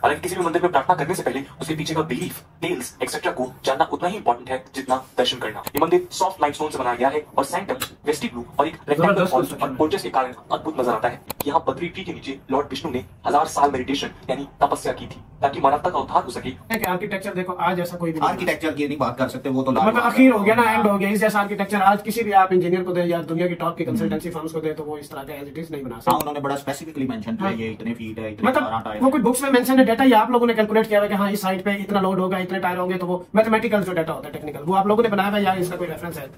हालांकि किसी भी मंदिर में प्रार्थना करने से पहले उसके पीछे का बिलीफ, टेल्स एक्सेट्रा को जानना उतना ही इंपॉर्टेंट है जितना दर्शन करना। ये मंदिर सॉफ्ट लाइमस्टोन से बनाया गया है और सैंक्टम, वेस्टिब्यूल और एक रेक्टेंगुलर हॉल और पोर्चेस के कारण अद्भुत नजर आता है। यहाँ बद्री ट्री के नीचे लॉर्ड विष्णु ने 1000 साल मेडिटेशन यानी तपस्या की थी ताकि मानवता का उद्धार हो सके। आर्किटेक्चर देखो आज ऐसा कोई भी आर्किटेक्चर की नहीं बात कर सकते, वो तो मतलब आखिर हो गया ना, एंड हो गया। इस जैसा आर्किटेक्चर आज किसी भी आप इंजीनियर को दे या दुनिया की टॉप की कंसल्टेंसी फर्म्स को दे तो वो इस तरह का एज इट इज नहीं बना सकते। उन्होंने बड़ा स्पेसिफिकली मेंशन किया ये इतने फीट है, इतने मतलब वो कोई बुक्स में मेंशन है डेटा या आप लोगों ने कैलकुलेट किया है कि हाँ इस साइड पे इतना लोड होगा, इतने टायर होंगे, तो वो मैथमेटिकल जो डेटा होता है टेक्निकल वो आप लोगों ने बनाया है या इसका कोई रेफरेंस है?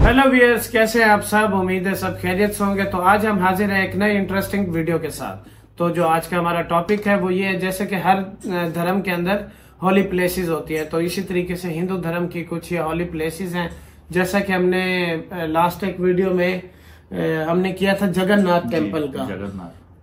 हेलो व्यूअर्स, कैसे हैं आप सब? उम्मीद है सब खैरियत से होंगे। तो आज हम हाजिर हैं एक नए इंटरेस्टिंग वीडियो के साथ। तो जो आज का हमारा टॉपिक है वो ये है, जैसे कि हर धर्म के अंदर होली प्लेसेस होती है, तो इसी तरीके से हिंदू धर्म की कुछ ये होली प्लेसेस हैं। जैसा कि हमने लास्ट एक वीडियो में हमने किया था जगन्नाथ टेम्पल का,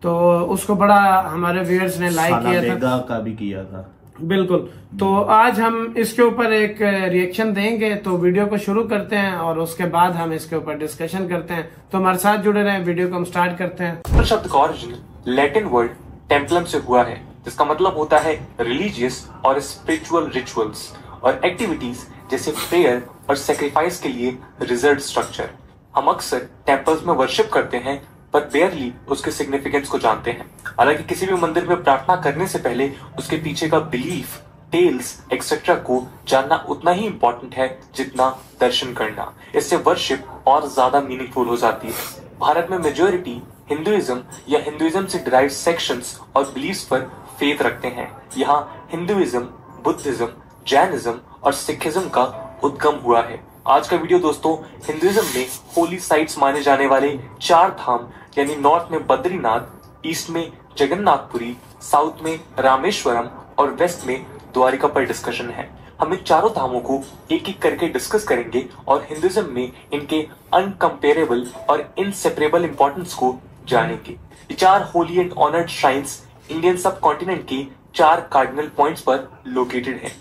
तो उसको बड़ा हमारे व्यूअर्स ने लाइक किया था, का भी किया था बिल्कुल। तो आज हम इसके ऊपर एक रिएक्शन देंगे, तो वीडियो को शुरू करते हैं और उसके बाद हम इसके ऊपर डिस्कशन करते हैं। तो हमारे साथ जुड़े रहें, वीडियो को हम स्टार्ट करते हैं। शब्द का ओरिजिन लैटिन वर्ड टेम्पलम से हुआ है, जिसका मतलब होता है रिलीजियस और स्पिरिचुअल रिचुअल्स और एक्टिविटीज जैसे प्रेयर और सेक्रीफाइस के लिए रिजर्व स्ट्रक्चर। हम अक्सर टेम्पल्स में वर्शिप करते हैं पर बेयरली उसके सिग्निफिकेंस को जानते हैं। हालांकि किसी भी मंदिर में प्रार्थना करने से पहले उसके पीछे का बिलीफ, टेल्स एक्सेट्रा को जानना उतना ही इंपॉर्टेंट है जितना दर्शन करना। इससे वर्शिप और ज्यादा मीनिंगफुल हो जाती है। भारत में मेजोरिटी हिंदुइज्म या हिंदुइज्म से डिराइव सेक्शंस और बिलीफ्स पर फेथ रखते हैं। यहाँ हिंदुइज्म, बुद्धिज्म, जैनिज्म और सिखिज्म का उद्गम हुआ है। आज का वीडियो दोस्तों हिंदुइज्म में होली साइट्स माने जाने वाले 4 धाम यानी नॉर्थ में बद्रीनाथ, ईस्ट में जगन्नाथपुरी, साउथ में रामेश्वरम और वेस्ट में द्वारिका पर डिस्कशन है। हम इन चारों धामों को एक एक करके डिस्कस करेंगे और हिंदुइज्म में इनके अनकंपेरेबल और इनसेपरेबल इंपॉर्टेंस को जानेंगे। ये 4 Holi and honoured shrines Indian सब कॉन्टिनेंट के 4 कार्डिनल पॉइंट्स पर लोकेटेड हैं,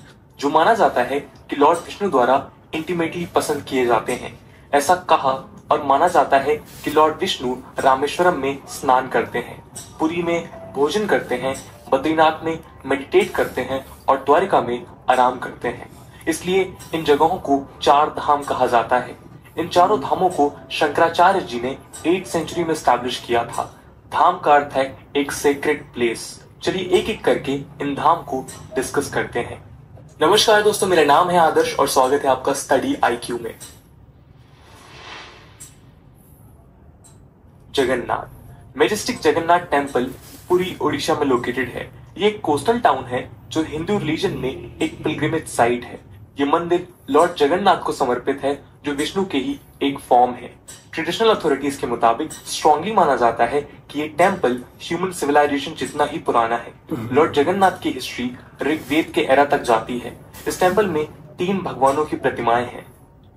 जो माना जाता है कि लॉर्ड विष्णु द्वारा इंटीमेटली पसंद किए जाते हैं। ऐसा कहा और माना जाता है कि लॉर्ड विष्णु रामेश्वरम में स्नान करते हैं, पुरी में भोजन करते हैं, बद्रीनाथ में मेडिटेट करते हैं और द्वारिका में आराम करते हैं। इसलिए इन जगहों को 4 धाम कहा जाता है। इन चारों धामों को शंकराचार्य जी ने 8th सेंचुरी में स्टैब्लिश किया था। धाम का अर्थ है एक सेक्रेड प्लेस। चलिए एक एक करके इन धाम को डिस्कस करते हैं। नमस्कार दोस्तों, मेरा नाम है आदर्श और स्वागत है आपका स्टडी IQ में। जगन्नाथ मेजेस्टिक जगन्नाथ टेम्पल पुरी ओडिशा में लोकेटेड है। ये एक कोस्टल टाउन है जो हिंदू रिलीजन में एक पिलग्रिमेज साइट है। ये मंदिर लॉर्ड जगन्नाथ को समर्पित है, जो विष्णु के ही एक फॉर्म है। ट्रेडिशनल अथॉरिटीज के मुताबिक स्ट्रांगली माना जाता है कि ये टेम्पल ह्यूमन सिविलाइजेशन जितना ही पुराना है। लॉर्ड जगन्नाथ की हिस्ट्री ऋग्वेद के एरा तक जाती है। इस टेम्पल में 3 भगवानों की प्रतिमाएं हैं।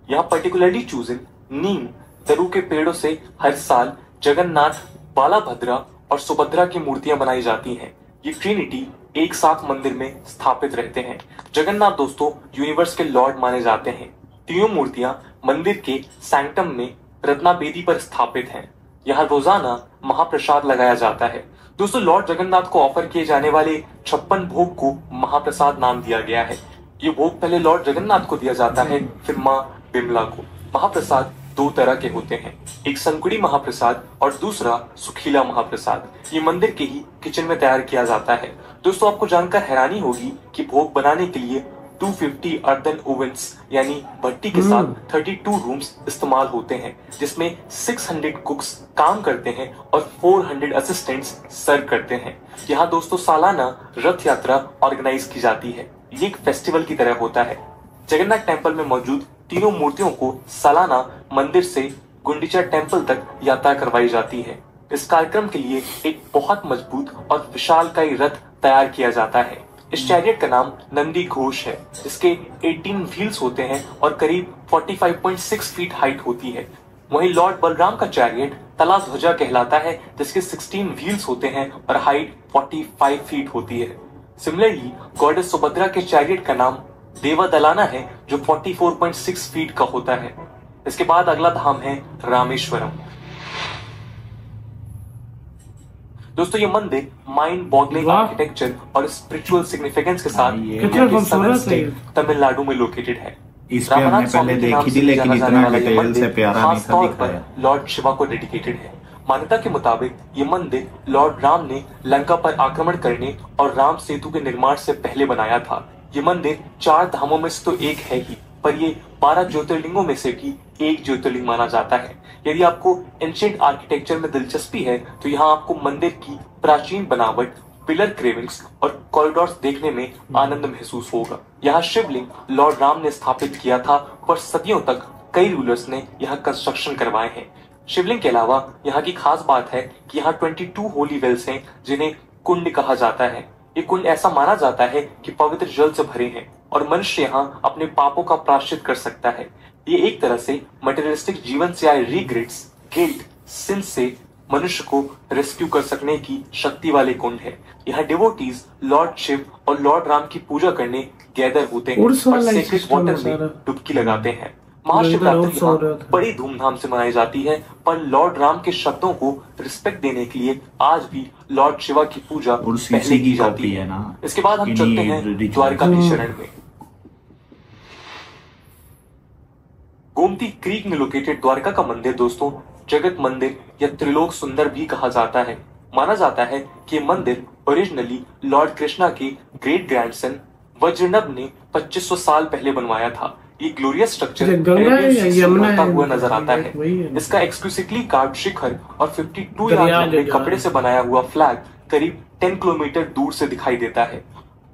यहाँ पर्टिकुलरली चूजन नीम दरू के पेड़ों से हर साल जगन्नाथ, बालाभद्रा और सुभद्रा की मूर्तियां बनाई जाती हैं। ये ट्रिनिटी एक साथ मंदिर में स्थापित रहते हैं। जगन्नाथ दोस्तों यूनिवर्स के लॉर्ड माने जाते हैं। तीनों मूर्तियां मंदिर के सैंक्टम में रत्नाबेदी पर स्थापित हैं। यहाँ रोजाना महाप्रसाद लगाया जाता है। दोस्तों लॉर्ड जगन्नाथ को ऑफर किए जाने वाले 56 भोग को महाप्रसाद नाम दिया गया है। ये भोग पहले लॉर्ड जगन्नाथ को दिया जाता है, फिर माँ बिमला को। महाप्रसाद 2 तरह के होते हैं, एक संकुड़ी महाप्रसाद और दूसरा सुखीला महाप्रसाद। ये मंदिर के ही किचन में तैयार किया जाता है। दोस्तों आपको जानकर हैरानी होगी कि भोग बनाने के लिए 250 अर्दन ओवन्स यानी भट्टी के साथ 32 रूम्स इस्तेमाल होते हैं, जिसमें 600 कुक्स काम करते हैं और 400 असिस्टेंट्स सर्व करते हैं। यहाँ दोस्तों सालाना रथ यात्रा ऑर्गेनाइज की जाती है। ये एक फेस्टिवल की तरह होता है। जगन्नाथ टेम्पल में मौजूद तीनों मूर्तियों को सालाना मंदिर से गुंडीचा टेम्पल तक यात्रा करवाई जाती है। इस कार्यक्रम के लिए एक बहुत मजबूत और विशालकाय रथ तैयार किया जाता है। इस चैरियट का नाम नंदी घोष है, जिसके 18 व्हील्स होते हैं और करीब 45.6 फीट हाइट होती है। वहीं लॉर्ड बलराम का चैरियट तला ध्वजा कहलाता है, जिसके 16 व्हील्स होते हैं और हाइट 45 फीट होती है। सिमिलरली गॉडेस सुभद्रा के चैरियट का नाम देवा दलाना है, जो 44.6 फीट का होता है। इसके बाद अगला धाम है रामेश्वरम। दोस्तों ये मंदिर माइंड बॉगलिंग आर्किटेक्चर और स्पिरिचुअल सिग्निफिकेंस के साथ तमिलनाडु में लोकेटेड है। इस पे हमने पहले देखी थी, लेकिन इतना डिटेल से प्यारा नहीं था दिखाया। लॉर्ड शिवा को डेडिकेटेड है। मान्यता के मुताबिक ये मंदिर लॉर्ड राम ने लंका पर आक्रमण करने और राम सेतु के निर्माण से पहले बनाया था। ये मंदिर 4 धामों में से तो एक है ही, पर ये 12 ज्योतिर्लिंगों में से भी एक ज्योतिर्लिंग माना जाता है। यदि आपको एंशिएंट आर्किटेक्चर में दिलचस्पी है तो यहाँ आपको मंदिर की प्राचीन बनावट, पिलर क्रेविंग्स और कॉरिडोर्स देखने में आनंद महसूस होगा। यहाँ शिवलिंग लॉर्ड राम ने स्थापित किया था, पर सदियों तक कई रूलर्स ने यहाँ कंस्ट्रक्शन करवाए हैं। शिवलिंग के अलावा यहाँ की खास बात है कि यहाँ 22 होली वेल्स हैं, जिन्हें कुंड कहा जाता है। ये कुंड ऐसा माना जाता है कि पवित्र जल से भरे हैं और मनुष्य यहाँ अपने पापों का प्रायश्चित कर सकता है। ये एक तरह से मटेरियलिस्टिक जीवन से आए रिग्रेट्स, गिल्ट, सिन से मनुष्य को रेस्क्यू कर सकने की शक्ति वाले कुंड है। यहाँ डिवोटीज लॉर्ड शिव और लॉर्ड राम की पूजा करने गैदर होते हैं और सेक्रेड वाटर में डुबकी लगाते हैं। महाशिवरात्रि यहाँ बड़ी धूमधाम से मनाई जाती है, पर लॉर्ड राम के शब्दों को रिस्पेक्ट देने के लिए आज भी लॉर्ड शिवा की पूजा पहले की जाती है ना। इसके बाद हम चलते हैं द्वारका की शरण में। गोमती क्रीक में लोकेटेड द्वारका का मंदिर दोस्तों जगत मंदिर या त्रिलोक सुंदर भी कहा जाता है। माना जाता है कि मंदिर ओरिजिनली लॉर्ड कृष्णा के ग्रेट ग्रैंडसन वज्रनभ ने 2500 साल पहले बनवाया था। ये ग्लोरियस स्ट्रक्चर हुआ नजर आता है। इसका एक्सक्लूसिवली कार्ड शिखर और 52 यार्ड लंबे कपड़े से बनाया हुआ फ्लैग करीब 10 किलोमीटर दूर से दिखाई देता है।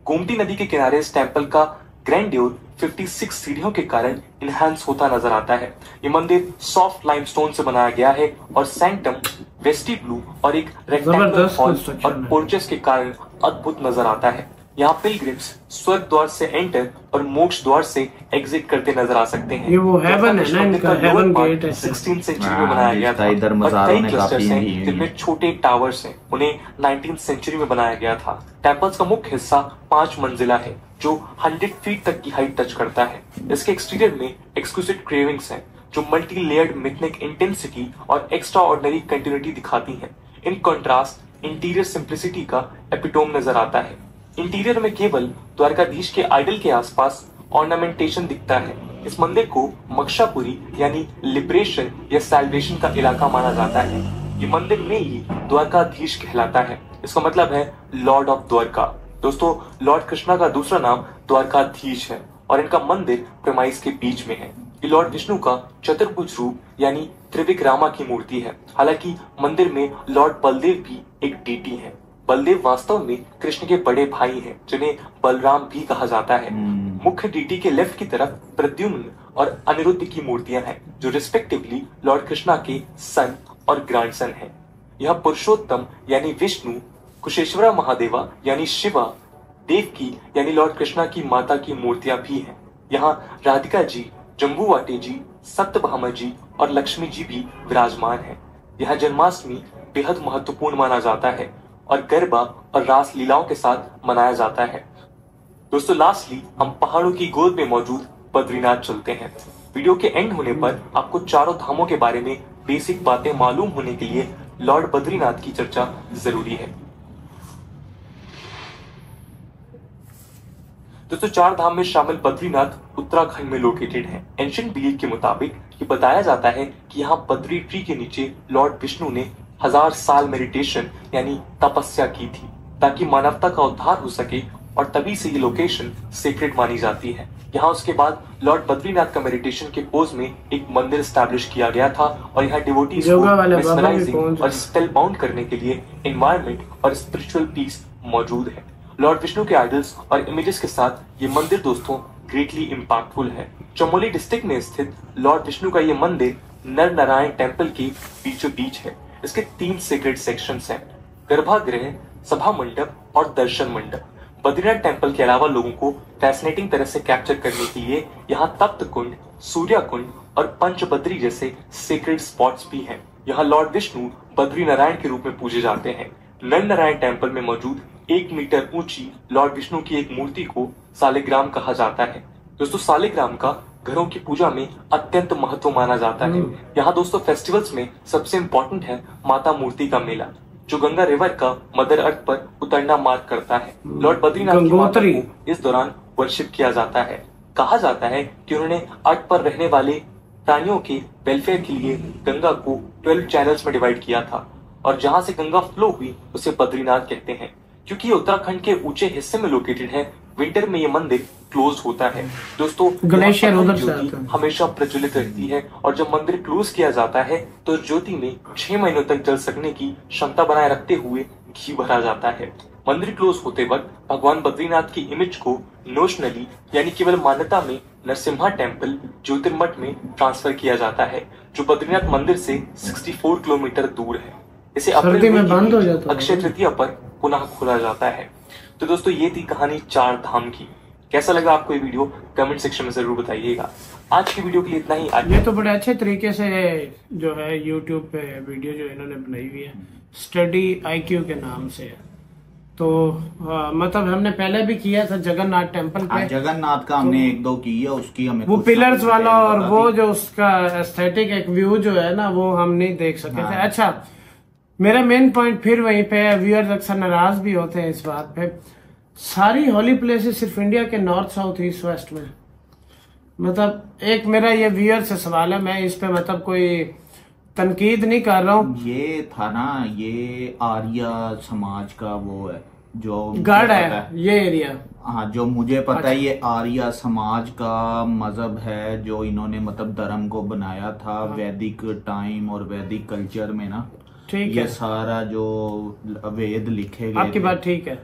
गोमती नदी के किनारे इस टेम्पल का ग्रैंड्योर 56 सीढ़ियों के कारण इनहैंस होता नजर आता है। ये मंदिर सॉफ्ट लाइमस्टोन से बनाया गया है और सैंक्टम, वेस्टिब्लू और एक रेक्टेंगुलर हॉल और पोर्चेस के कारण अद्भुत नजर आता है। यहाँ पिलग्रिम्स स्वर्ग द्वार से एंटर और मोक्ष द्वार से एग्जिट करते नजर आ सकते हैं। ये वो हेवन है ना, इनका हेवन गेट है। 16th सेंचुरी में बनाया गया था और कई क्लस्टर्स हैं जिनमें छोटे टावर्स हैं। उन्हें 19th सेंचुरी में बनाया गया था। टेम्पल्स का मुख्य हिस्सा 5 मंजिला है जो 100 फीट तक की हाइट टच करता है। इसके एक्सटीरियर में एक्सक्लूसिव क्रेविंग्स हैं जो मल्टी लेयर्ड मिथनिक इंटेंसिटी और एक्स्ट्रा ऑर्डिनरी कंटिन्यूटी दिखाती हैं। इन कंट्रास्ट इंटीरियर सिंप्लिसिटी का एपिटोम नजर आता है। इंटीरियर में केवल द्वारकाधीश के आइडल के आसपास ऑर्नामेंटेशन दिखता है। इस मंदिर को मक्षापुरी यानी लिबरेशन या सैल्वेशन का इलाका माना जाता है। ये मंदिर में ही द्वारकाधीश कहलाता है। इसका मतलब है लॉर्ड ऑफ द्वारका। दोस्तों लॉर्ड कृष्णा का दूसरा नाम द्वारकाधीश है और इनका मंदिर प्रेमाइस के बीच में है। ये लॉर्ड विष्णु का चतुर्भुज रूप यानी त्रिविक्रामा की मूर्ति है। हालांकि मंदिर में लॉर्ड बलदेव भी एक डीटी है। बलदेव वास्तव में कृष्ण के बड़े भाई हैं जिन्हें बलराम भी कहा जाता है। मुख्य डीटी के लेफ्ट की तरफ प्रद्युम्न और अनिरुद्ध की मूर्तियां हैं जो रिस्पेक्टिवली लॉर्ड कृष्णा के सन और ग्रैंडसन हैं। यह पुरुषोत्तम यानी विष्णु, कुशेश्वरा महादेवा यानी शिवा, देवकी यानी लॉर्ड कृष्णा की माता की मूर्तियां भी हैं। यहाँ राधिका जी, जम्बूवाटे जी, सत्यभामा जी और लक्ष्मी जी भी विराजमान हैं। यहाँ जन्माष्टमी बेहद महत्वपूर्ण माना जाता है और गरबा और रास लीलाओं के साथ मनाया जाता है। दोस्तों लास्टली हम पहाड़ों की गोद में मौजूद बद्रीनाथ चलते हैं। वीडियो के एंड होने पर आपको चारों धामों के बारे में बेसिक बातें मालूम होने के लिए लॉर्ड बद्रीनाथ की चर्चा जरूरी है। दोस्तों 4 धाम में शामिल बद्रीनाथ उत्तराखंड में लोकेटेड है। एंशिएंट बिलीफ के मुताबिक ये बताया जाता है कि यहाँ बद्री ट्री के नीचे लॉर्ड विष्णु ने 1000 साल मेडिटेशन यानी तपस्या की थी ताकि मानवता का उद्धार हो सके और तभी से ये लोकेशन सेक्रेट मानी जाती है। यहाँ उसके बाद लॉर्ड बद्रीनाथ का मेडिटेशन के पोज में एक मंदिर स्टैब्लिश किया गया था और यहाँ डिवोटीज को मेस्मराइजिंग और स्पेल बाउंड करने के लिए एनवायरनमेंट और स्पिरिचुअल पीस मौजूद है। लॉर्ड विष्णु के आइडल्स और इमेजेस के साथ ये मंदिर दोस्तों ग्रेटली इम्पैक्टफुल है। चमोली डिस्ट्रिक्ट में स्थित लॉर्ड विष्णु का ये मंदिर नर नारायण टेम्पल के बीचों बीच है। इसके 3 सीक्रेट सेक्शंस हैं, गर्भगृह, सभा मंडप और दर्शन मंडप। बद्रीनाथ टेम्पल के अलावा लोगों को फैसिनेटिंग तरह से कैप्चर करने के लिए यहाँ तप्त कुंड, सूर्या कुंड और पंचबद्री जैसे सीक्रेट स्पॉट्स भी हैं। यहाँ लॉर्ड विष्णु बद्री नारायण के रूप में पूजे जाते हैं। नर नारायण टेम्पल में मौजूद 1 मीटर ऊंची लॉर्ड विष्णु की एक मूर्ति को सालिग्राम कहा जाता है। दोस्तों सालिग्राम का घरों की पूजा में अत्यंत महत्व माना जाता है। यहाँ दोस्तों फेस्टिवल्स में सबसे इम्पोर्टेंट है माता मूर्ति का मेला जो गंगा रिवर का मदर अर्थ पर उतरना मार्क करता है। लॉर्ड बद्रीनाथ की माता को इस दौरान वर्शिप किया जाता है। कहा जाता है कि उन्होंने अर्थ पर रहने वाले प्राणियों के वेलफेयर के लिए गंगा को 12 चैनल्स में डिवाइड किया था और जहां से गंगा फ्लो हुई उसे बद्रीनाथ कहते हैं। क्योंकि ये उत्तराखंड के ऊंचे हिस्से में लोकेटेड है, विंटर में ये मंदिर क्लोज होता है। दोस्तों, ग्लेशियर उधर से हमेशा प्रज्वलित रहती है और जब मंदिर क्लोज किया जाता है तो ज्योति में 6 महीनों तक जल सकने की क्षमता बनाए रखते हुए घी भरा जाता है। मंदिर क्लोज होते वक्त भगवान बद्रीनाथ की इमेज को नोशनली यानी केवल मान्यता में नरसिम्हा टेम्पल ज्योतिर्मठ में ट्रांसफर किया जाता है, जो बद्रीनाथ मंदिर से 64 किलोमीटर दूर है। इसे अप्रैल में बंद हो जाता है, अक्षय तृतीया पर पुनः खोला जाता है। तो दोस्तों, ये थी कहानी 4 धाम की। कैसा लगा आपको ये वीडियो कमेंट सेक्शन में जरूर बताइएगा। आज की वीडियो के लिए इतना ही। आज ये तो बड़े अच्छे तरीके से जो है यूट्यूब पे वीडियो जो इन्होंने बनाई हुई है स्टडी IQ के नाम से। तो मतलब हमने पहले भी किया था जगन्नाथ टेम्पल पे। जगन्नाथ का हमने 1-2 की है, उसकी हमें वो पिलर्स वाला और वो जो उसका एस्थेटिक एक व्यू जो है ना वो हम नहीं देख सके थे। अच्छा, मेरा मेन पॉइंट फिर वहीं पे है, व्यूअर्स अक्सर नाराज भी होते हैं इस बात पे। सारी हॉली प्लेसेस सिर्फ इंडिया के नॉर्थ साउथ ईस्ट वेस्ट में, मतलब एक मेरा ये व्यूअर से सवाल है, मैं इस पे मतलब कोई तनकीद नहीं कर रहा हूँ। ये था ना, ये आर्य समाज का वो है जो गढ़ है ये एरिया। हाँ, जो मुझे पता है ये आर्य समाज का मजहब है जो इन्होंने मतलब धर्म को बनाया था वैदिक टाइम और वैदिक कल्चर में ना। ठीक ये है, सारा जो वेद लिखे गए, आपकी बात ठीक है,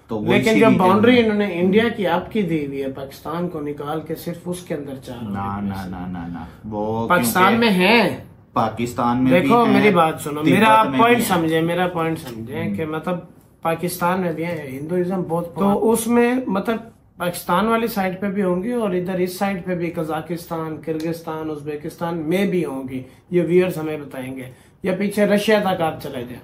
तो लेकिन जो बाउंड्री इन्होंने इंडिया की आपकी दी हुई है, पाकिस्तान को निकाल के सिर्फ उसके अंदर 4 ना वो पाकिस्तान में है। पाकिस्तान में देखो भी मेरी बात सुनो, मेरा पॉइंट समझे कि मतलब पाकिस्तान में भी है हिंदुइज्म बहुत, तो उसमें मतलब पाकिस्तान वाली साइड पे भी होंगी और इधर इस साइड पे भी कजाकिस्तान, किर्गिस्तान, उज्बेकिस्तान में भी होंगी। ये व्यूअर्स हमें बताएंगे, या पीछे रशिया तक आप चले जाए।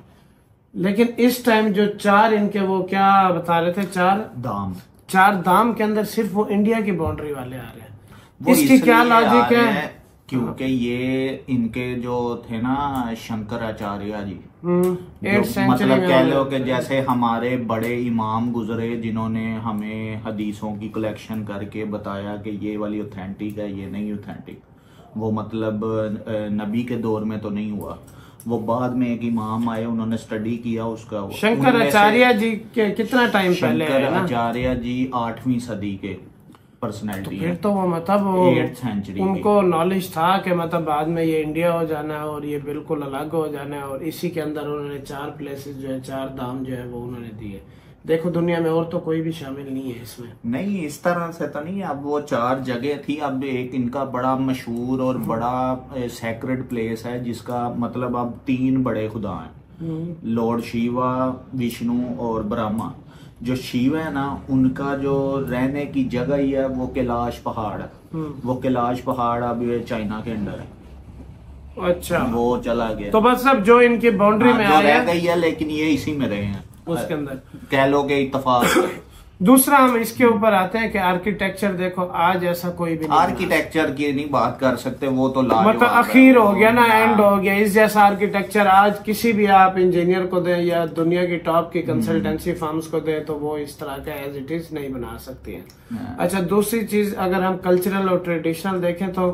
लेकिन इस टाइम जो 4 इनके वो क्या बता रहे थे, 4 दाम के अंदर सिर्फ वो इंडिया की बाउंड्री वाले आ रहे हैं। इसकी क्या लॉजिक है? क्योंकि ये इनके जो थे ना शंकराचार्य जी, 8th सेंचुरी मतलब कह लो कि जैसे हमारे बड़े इमाम गुजरे जिन्होंने हमें हदीसों की कलेक्शन करके बताया कि ये वाली ऑथेंटिक है ये नहीं ऑथेंटिक। वो मतलब नबी के दौर में तो नहीं हुआ, वो बाद में एक इमाम आए उन्होंने स्टडी किया उसका। शंकराचार्य जी के कितना टाइम पहले? शंकराचार्य जी 8वीं सदी के पर्सनैलिटी। तो फिर तो वो मतलब 8th सेंचुरी उनको नॉलेज था कि मतलब बाद में ये इंडिया हो जाना है और ये बिल्कुल अलग हो जाना है, और इसी के अंदर उन्होंने 4 प्लेसेस जो है 4 धाम जो है वो उन्होंने दिए। देखो दुनिया में और तो कोई भी शामिल नहीं है इसमें। नहीं, इस तरह से तो नहीं। अब वो 4 जगह थी, अब एक इनका बड़ा मशहूर और बड़ा सैक्रेड प्लेस है जिसका मतलब अब 3 बड़े खुदा हैं, लॉर्ड शिवा, विष्णु और ब्रह्मा। जो शिव है ना उनका जो रहने की जगह ही है वो कैलाश पहाड़ है। वो कैलाश पहाड़ अब चाइना के अंदर है। अच्छा, वो चला गया। तो बस अब जो इनकी बाउंड्री में रह गई है, लेकिन ये इसी में रहे हैं उसके अंदर, कह लो कि इत्तेफाक। दूसरा हम इसके ऊपर आते हैं कि आर्किटेक्चर देखो, आज ऐसा कोई भी नहीं। आर्किटेक्चर की नहीं बात कर सकते, वो तो मतलब अखीर हो गया ना, एंड हो गया। इस जैसा आर्किटेक्चर आज किसी भी आप इंजीनियर को दें या दुनिया की टॉप की कंसल्टेंसी फर्म्स को दें तो वो इस तरह का एज इट इज नहीं बना सकती है। अच्छा, दूसरी चीज अगर हम कल्चरल और ट्रेडिशनल देखें तो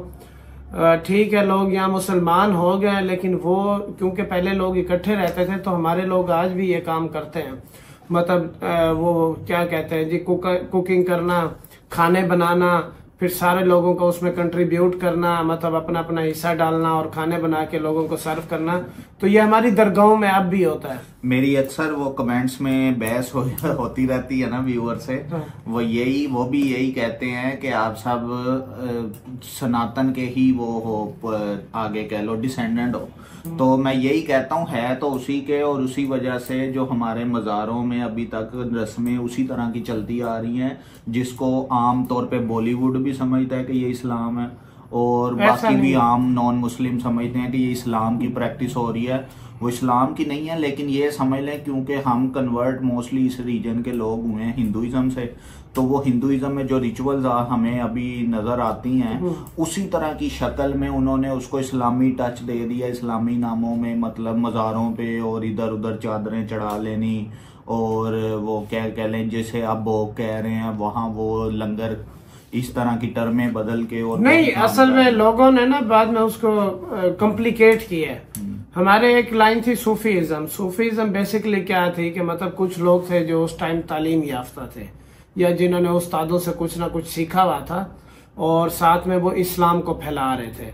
ठीक है, लोग यहाँ मुसलमान हो गए, लेकिन वो क्योंकि पहले लोग इकट्ठे रहते थे तो हमारे लोग आज भी ये काम करते हैं। मतलब वो क्या कहते हैं जी, कुकिंग करना, खाने बनाना, फिर सारे लोगों को उसमें कंट्रीब्यूट करना, मतलब अपना अपना हिस्सा डालना और खाने बना के लोगों को सर्व करना। तो ये हमारी दरगाहों में अब भी होता है। मेरी अक्सर वो कमेंट्स में बहस होती रहती है ना व्यूअर से, वो भी यही कहते हैं कि आप सब सनातन के ही वो हो, आगे कह लो डिसेंडेंट हो। तो मैं यही कहता हूँ है तो उसी के, और उसी वजह से जो हमारे मज़ारों में अभी तक रस्में उसी तरह की चलती आ रही हैं, जिसको आम तौर पे बॉलीवुड भी समझता है कि ये इस्लाम है और बाकी भी आम नॉन मुस्लिम समझते हैं कि ये इस्लाम की प्रैक्टिस हो रही है। वो इस्लाम की नहीं है, लेकिन ये समझ लें क्योंकि हम कन्वर्ट मोस्टली इस रीजन के लोग हुए हैं हिंदुइज्म से, तो वो हिंदुइज्म में जो रिचुअल्स हमें अभी नजर आती हैं उसी तरह की शक्ल में उन्होंने उसको इस्लामी टच दे दिया। इस्लामी नामों में मतलब मज़ारों पे और इधर उधर चादरें चढ़ा लेनी, और वो क्या कह लें जैसे आप भोग कह रहे हैं वहाँ वो लंगर, इस तरह की टर्में बदल के। और नहीं, असल में लोगों ने ना बाद में उसको कॉम्प्लिकेट किया है। हमारे एक लाइन थी सूफीज्म। सूफीज्म बेसिकली क्या थी कि मतलब कुछ लोग थे जो उस टाइम तालीम याफ्ता थे या जिन्होंने उस्तादों से कुछ ना कुछ सीखा हुआ था और साथ में वो इस्लाम को फैला रहे थे।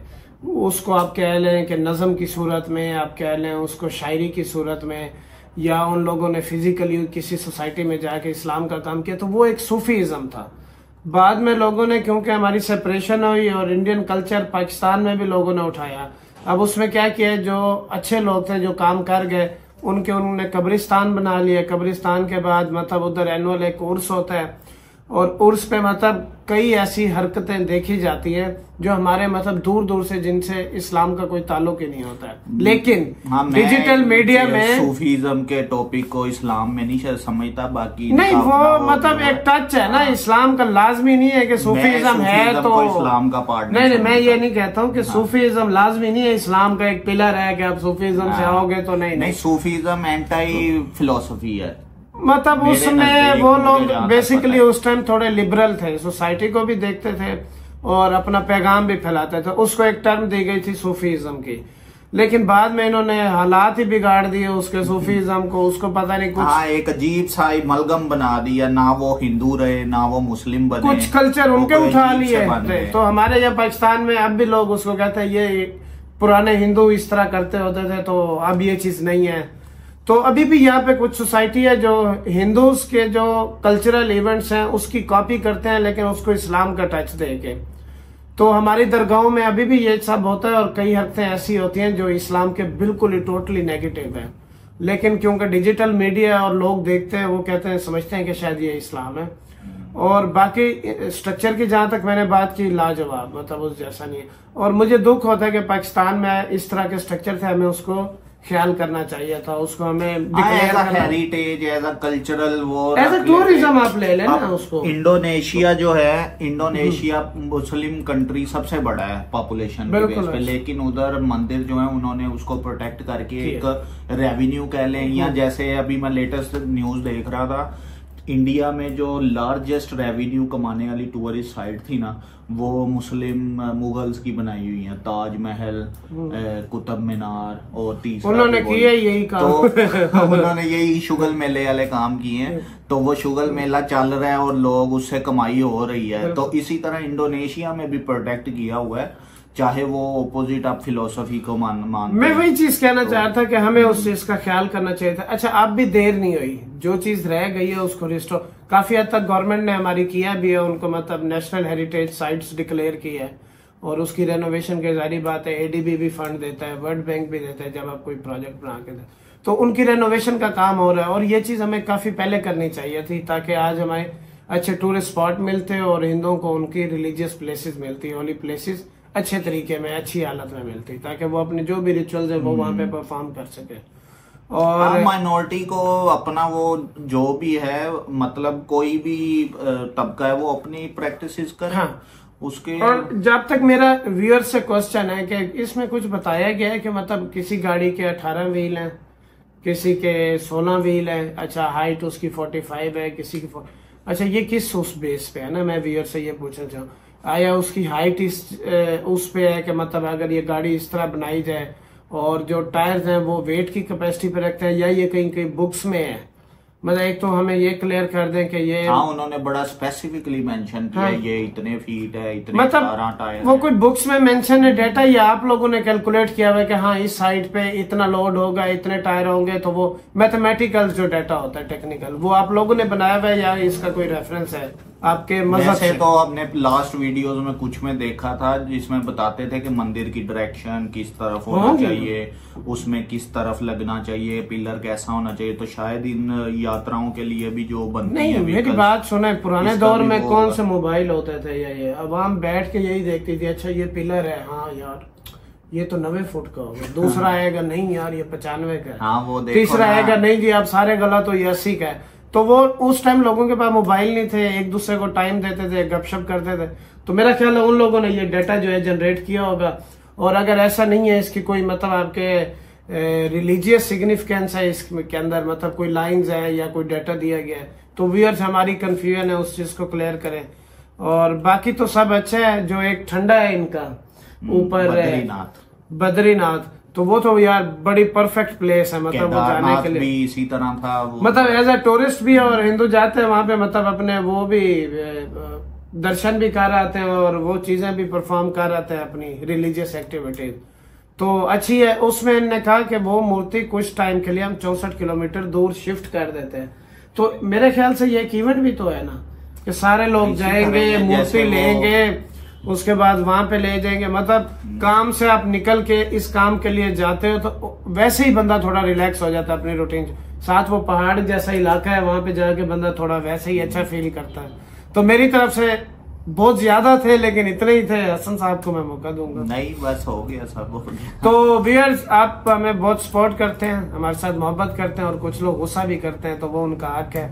उसको आप कह लें कि नज़म की सूरत में, आप कह लें उसको शायरी की सूरत में, या उन लोगों ने फिजिकली किसी सोसाइटी में जाके इस्लाम का काम किया, तो वो एक सूफीज्म था। बाद में लोगों ने, क्योंकि हमारी सेपरेशन हुई और इंडियन कल्चर पाकिस्तान में भी लोगों ने उठाया, अब उसमें क्या किया, जो अच्छे लोग थे जो काम कर गए उन्होंने कब्रिस्तान बना लिया। कब्रिस्तान के बाद मतलब उधर एनुअल एक उर्स होता है और उर्स पे मतलब कई ऐसी हरकतें देखी जाती हैं जो हमारे मतलब दूर दूर से जिनसे इस्लाम का कोई ताल्लुक ही नहीं होता है। लेकिन डिजिटल मीडिया में सूफीज्म के टॉपिक को इस्लाम में नहीं समझता, बाकी नहीं वो मतलब एक टच है ना, इस्लाम का लाजमी नहीं है कि सूफीज्म है तो इस्लाम का पार्ट नहीं, मैं ये नहीं कहता हूँ कि सूफीज्म लाजमी नहीं है, इस्लाम का एक पिलर है कि आप सूफीज्म से आओगे तो नहीं। सूफीज्म एंटी फिलोसफी है, मतलब उसमें वो लोग बेसिकली उस टाइम थोड़े लिबरल थे, सोसाइटी को भी देखते थे और अपना पैगाम भी फैलाते थे। उसको एक टर्म दी गई थी सूफीज्म की, लेकिन बाद में इन्होंने हालात ही बिगाड़ दिए उसके सूफीज्म को, उसको पता नहीं कुछ एक अजीब सा मलगम बना दिया, ना वो हिंदू रहे ना वो मुस्लिम बने, कुछ कल्चर उनके उठा लिए। तो हमारे यहाँ पाकिस्तान में अब भी लोग उसको कहते हैं ये पुराने हिंदू इस तरह करते होते थे, तो अब ये चीज नहीं है। तो अभी भी यहाँ पे कुछ सोसाइटी है जो हिंदूज के जो कल्चरल इवेंट्स हैं उसकी कॉपी करते हैं, लेकिन उसको इस्लाम का टच देके। तो हमारी दरगाहों में अभी भी ये सब होता है और कई हरकतें ऐसी होती हैं जो इस्लाम के बिल्कुल ही टोटली नेगेटिव है, लेकिन क्योंकि डिजिटल मीडिया और लोग देखते हैं वो कहते हैं, समझते हैं कि शायद ये इस्लाम है। और बाकी स्ट्रक्चर की जहां तक मैंने बात की, लाजवाब, मतलब उस जैसा नहीं है। और मुझे दुख होता है कि पाकिस्तान में इस तरह के स्ट्रक्चर थे, हमें उसको ख्याल करना चाहिए था, उसको हमें हेरिटेज एज अ कल्चरल वो एज अ टूरिज्म आप ले लेना उसको। इंडोनेशिया जो है, इंडोनेशिया मुस्लिम कंट्री सबसे बड़ा है पॉपुलेशन के बेस पे, लेकिन उधर मंदिर जो है उन्होंने उसको प्रोटेक्ट करके एक रेवेन्यू कह लें, या जैसे अभी मैं लेटेस्ट न्यूज देख रहा था, इंडिया में जो लार्जेस्ट रेवेन्यू कमाने वाली टूरिस्ट साइट थी ना, वो मुस्लिम मुगल्स की बनाई हुई है, ताजमहल, कुतुब मीनार और तीसरा उन्होंने किया यही काम। तो उन्होंने यही शुगल मेले वाले काम किए हैं, तो वो शुगल मेला चल रहा है और लोग उससे कमाई हो रही है। तो इसी तरह इंडोनेशिया में भी प्रोटेक्ट किया हुआ है, चाहे वो ऑपोजिट आप फिलोसफी को मान मैं वही चीज कहना चाह रहा था कि हमें उस चीज का ख्याल करना चाहिए था। अच्छा, अब भी देर नहीं हुई, जो चीज रह गई है उसको रिस्टोर काफी हद तक गवर्नमेंट ने हमारी किया भी है, उनको मतलब नेशनल हेरिटेज साइट्स डिक्लेयर की है और उसकी रेनोवेशन की जारी बात है, एडीबी भी फंड देता है, वर्ल्ड बैंक भी देता है जब आप कोई प्रोजेक्ट बना के दे, तो उनकी रेनोवेशन का काम हो रहा है। और ये चीज हमें काफी पहले करनी चाहिए थी, ताकि आज हमारे अच्छे टूरिस्ट स्पॉट मिलते और हिंदुओं को उनकी रिलीजियस प्लेसेस मिलती, होली प्लेसेस अच्छे तरीके में, अच्छी हालत में मिलती, ताकि वो अपने जो भी रिचुअल्स है वो वहां पे परफॉर्म कर सके। और माइनॉरिटी को अपना वो जो भी है, मतलब कोई भी तबका है, वो अपनी प्रैक्टिसेस करे। हाँ, उसके। और जब तक मेरा व्यूअर से क्वेश्चन है कि इसमें कुछ बताया गया है कि मतलब किसी गाड़ी के 18 व्हील हैं, किसी के 16 व्हील है, अच्छा हाइट उसकी 45 है, किसी की अच्छा ये किस उस बेस पे है ना, मैं व्यूअर से ये पूछना चाहूँ, आया उसकी हाइट उस पे है कि मतलब अगर ये गाड़ी इस तरह बनाई जाए और जो टायर्स हैं वो वेट की कैपेसिटी पे रखते हैं, या ये कहीं कहीं बुक्स में है, मतलब एक तो हमें ये क्लियर कर दें कि ये, हाँ उन्होंने बड़ा स्पेसिफिकली मेंशन किया, हाँ, ये इतने फीट है, इतने मतलब टायर वो कोई बुक्स में मेंशन है डेटा, या आप लोगों ने कैलकुलेट किया हुआ है कि हाँ इस साइड पे इतना लोड होगा, इतने टायर होंगे, तो वो मैथमेटिकल जो डेटा होता है टेक्निकल, वो आप लोगों ने बनाया हुआ है या इसका कोई रेफरेंस है आपके मज़हब से? तो हमने लास्ट वीडियोस में कुछ में देखा था जिसमें बताते थे कि मंदिर की डायरेक्शन किस तरफ होना चाहिए, उसमें किस तरफ लगना चाहिए, पिलर कैसा होना चाहिए, तो शायद इन यात्राओं के लिए भी जो बनती नहीं है। मेरी बात सुने, पुराने दौर में कौन से मोबाइल होते थे या ये, अब हम बैठ के यही देखती थी, अच्छा ये पिलर है, हाँ यार ये तो 90 फुट का होगा, दूसरा आएगा नहीं यार ये 95 का है, हाँ वो देखो तीसरा आएगा नहीं जी आप सारे गलत हो, ये 80 का है। तो वो उस टाइम लोगों के पास मोबाइल नहीं थे, एक दूसरे को टाइम देते थे, गपशप करते थे, तो मेरा ख्याल है उन लोगों ने ये डाटा जो है जनरेट किया होगा। और अगर ऐसा नहीं है इसकी कोई मतलब आपके रिलीजियस सिग्निफिकेंस है इसके अंदर, मतलब कोई लाइंस है या कोई डाटा दिया गया है, तो व्यूअर्स हमारी कंफ्यूजन है उस चीज को क्लियर करें। और बाकी तो सब अच्छा है। जो एक ठंडा है इनका ऊपर बद्रीनाथ, तो वो तो यार बड़ी परफेक्ट प्लेस है, मतलब वो जाने के लिए भी इसी तरह था वो, मतलब एज ए टूरिस्ट भी है और हिंदू जाते हैं वहां पे, मतलब अपने वो भी दर्शन भी कर आते हैं और वो चीजें भी परफॉर्म कर आते हैं अपनी रिलीजियस एक्टिविटीज, तो अच्छी है। उसमें इन्होंने कहा कि वो मूर्ति कुछ टाइम के लिए हम 64 किलोमीटर दूर शिफ्ट कर देते हैं, तो मेरे ख्याल से ये एक इवेंट भी तो है ना कि सारे लोग जाएंगे, मूर्ति लेंगे, उसके बाद वहां पे ले जाएंगे, मतलब काम से आप निकल के इस काम के लिए जाते हो तो वैसे ही बंदा थोड़ा रिलैक्स हो जाता है अपनी रूटीन साथ। वो पहाड़ जैसा इलाका है, वहां पे जाके बंदा थोड़ा वैसे ही अच्छा फील करता है। तो मेरी तरफ से बहुत ज्यादा थे लेकिन इतने ही थे, हसन साहब को मैं मौका दूंगा। नहीं बस हो गया, सब हो गया। तो व्यूअर्स आप हमें बहुत सपोर्ट करते हैं, हमारे साथ मोहब्बत करते हैं और कुछ लोग गुस्सा भी करते हैं, तो वो उनका हक है।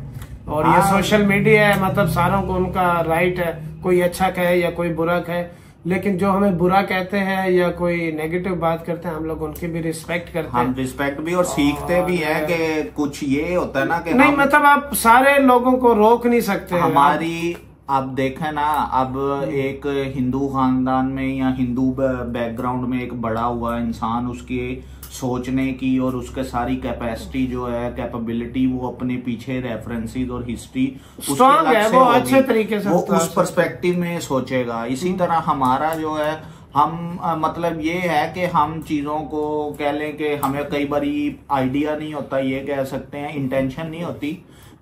और ये सोशल मीडिया है, मतलब सारों को उनका राइट है, कोई अच्छा कहे या कोई बुरा कहे, लेकिन जो हमें बुरा कहते हैं या कोई नेगेटिव बात करते हैं हम लोग उनकी भी रिस्पेक्ट करते हैं। हम रिस्पेक्ट भी और सीखते भी हैं कि कुछ ये होता है ना कि नहीं मतलब आप सारे लोगों को रोक नहीं सकते। हमारी आप देखें ना, अब एक हिंदू खानदान में या हिंदू बैकग्राउंड में एक बड़ा हुआ इंसान, उसकी सोचने की और उसके सारी कैपेसिटी जो है, कैपेबिलिटी, वो अपने पीछे रेफरेंसेस और हिस्ट्री स्ट्रॉन्ग है, वो अच्छे तरीके से वो उस पर्सपेक्टिव में सोचेगा। इसी तरह हमारा जो है, हम मतलब ये है कि हम चीजों को कह लें कि हमें कई बारी आइडिया नहीं होता, ये कह सकते हैं इंटेंशन नहीं होती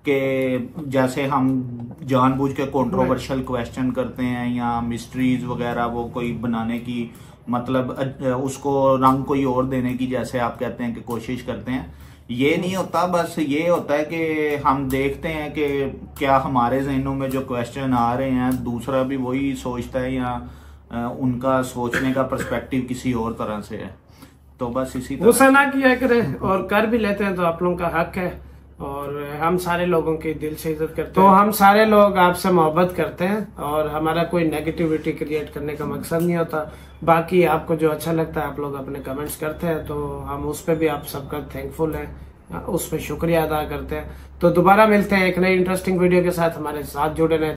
कि जैसे हम जानबूझ के कंट्रोवर्शियल क्वेश्चन करते हैं या मिस्ट्रीज वगैरह वो कोई बनाने की, मतलब उसको रंग कोई और देने की, जैसे आप कहते हैं कि कोशिश करते हैं, ये नहीं होता। बस ये होता है कि हम देखते हैं कि क्या हमारे जहनों में जो क्वेश्चन आ रहे हैं दूसरा भी वही सोचता है या उनका सोचने का पर्सपेक्टिव किसी और तरह से है। तो बस इसी तरह गुस्सा ना किया करें, और कर भी लेते हैं तो आप लोगों का हक है, और हम सारे लोगों की दिल से इज्जत करते हैं। तो हम सारे लोग आपसे मोहब्बत करते हैं और हमारा कोई नेगेटिविटी क्रिएट करने का मकसद नहीं होता। बाकी आपको जो अच्छा लगता है आप लोग अपने कमेंट्स करते हैं, तो हम उस पर भी आप सबका थैंकफुल हैं, उस पर शुक्रिया अदा करते हैं। तो दोबारा मिलते हैं एक नई इंटरेस्टिंग वीडियो के साथ, हमारे साथ जुड़े रहें।